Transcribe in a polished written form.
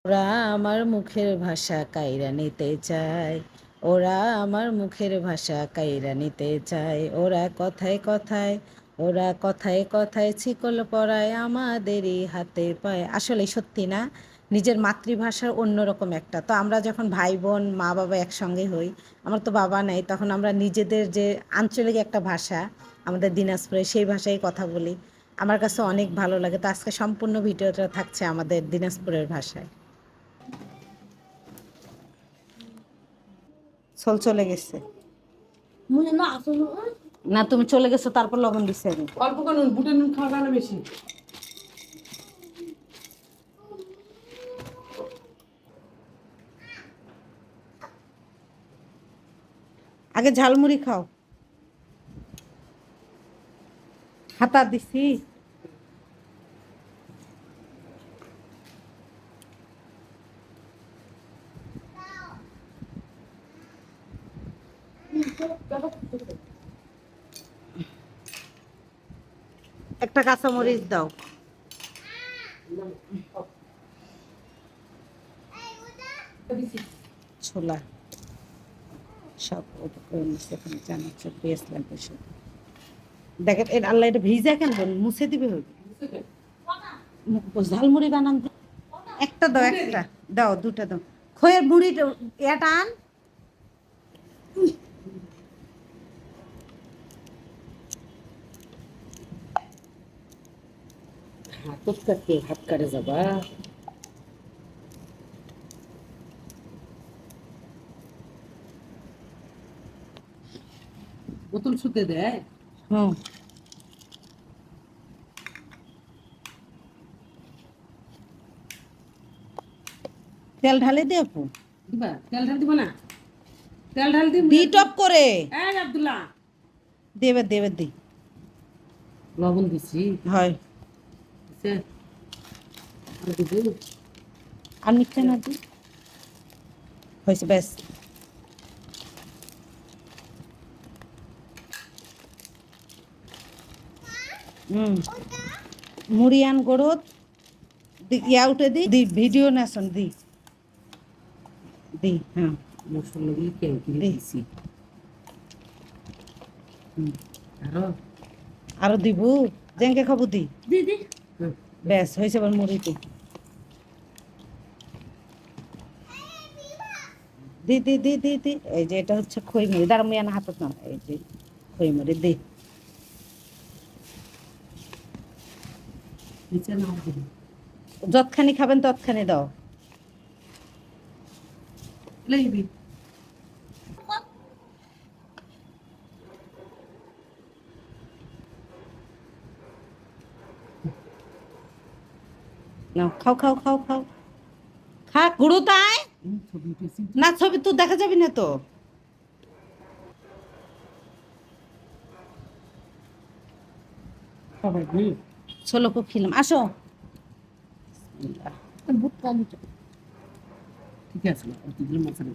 ওরা আমার মুখের ভাষা কাইরা নিতে চায়, ওরা আমার মুখের ভাষা কাইরা নিতে চায়, ওরা কথায় কথায় ছিকল পরায় আমাদেরই হাতে পায়। আসলে সত্যি না, নিজের মাতৃভাষার অন্যরকম একটা। তো আমরা যখন ভাই বোন মা বাবা একসঙ্গে হই, আমার তো বাবা নাই, তখন আমরা নিজেদের যে আঞ্চলিক একটা ভাষা আমাদের দিনাজপুরে, সেই ভাষায় কথা বলি। আমার কাছে অনেক ভালো লাগে। তো আজকে সম্পূর্ণ ভিডিওটা থাকছে আমাদের দিনাজপুরের ভাষায়। চল চলে গেছে না, তুমি চলে গেছো, তারপর লবণ দিচ্ছে আমি। অল্প করে নুন, বুটের নুন খাওয়া গেল বেশি। আগে ঝালমুড়ি খাও। হাতা দিছি। একটা কাঁচামরিচ দাও। ছোলা সব জানাচ্ছে, বেশ লাগবে সব। দেখেন এর আল্লাহ, এটা ভিজা কেন মুছে দিবে হইবে। ঝালমুড়ি বানান একটা দাও, একটা দাও, দুটা দাও। খয়ের মুড়ি এটা আন। হাত কাটে যাবা। বোতল শুতে দেয়। হুম, তেল ঢালে দে আপু। দিবা তেল ঢাল দিব না, তেল ঢাল দিব দি টপ করে এই আব্দুল্লাহ। দেবে দেবে দি। লবণ দিছি হয় দিছে, আর দিব। আর মিথ্যা না দি, হয়েছে ব্যাস। হুম, মুড়ি আন গড়ত ইয়া উঠে দি দি ভিডিও না শোন দি দি। হ্যাঁ মশলা দিয়ে কেন কিনে দি। দিছি। আরো আরো দিব, জেঙ্কে খাবো দি। দিদি ব্যাস হয়েছে, এবার মুড়ি দি দি দি দি দি দি। এই যে এটা হচ্ছে খই মুড়ি, দাঁড়া মুই আনা হাতত না, এই যে খই মুড়ি দি। নিচে নাও দিদি। যতখানি খাবেন ততখানি দাও। লইবি নাও, খাও খাও খাও খাও। খা গুঁড়ো তাই ছবি উঠেছি না, ছবি তো দেখা যাবি না তো। সবাই। ছোলো কো খিলাম, আসো। বুট কম ঠিক আছে, অতগুলো মশলা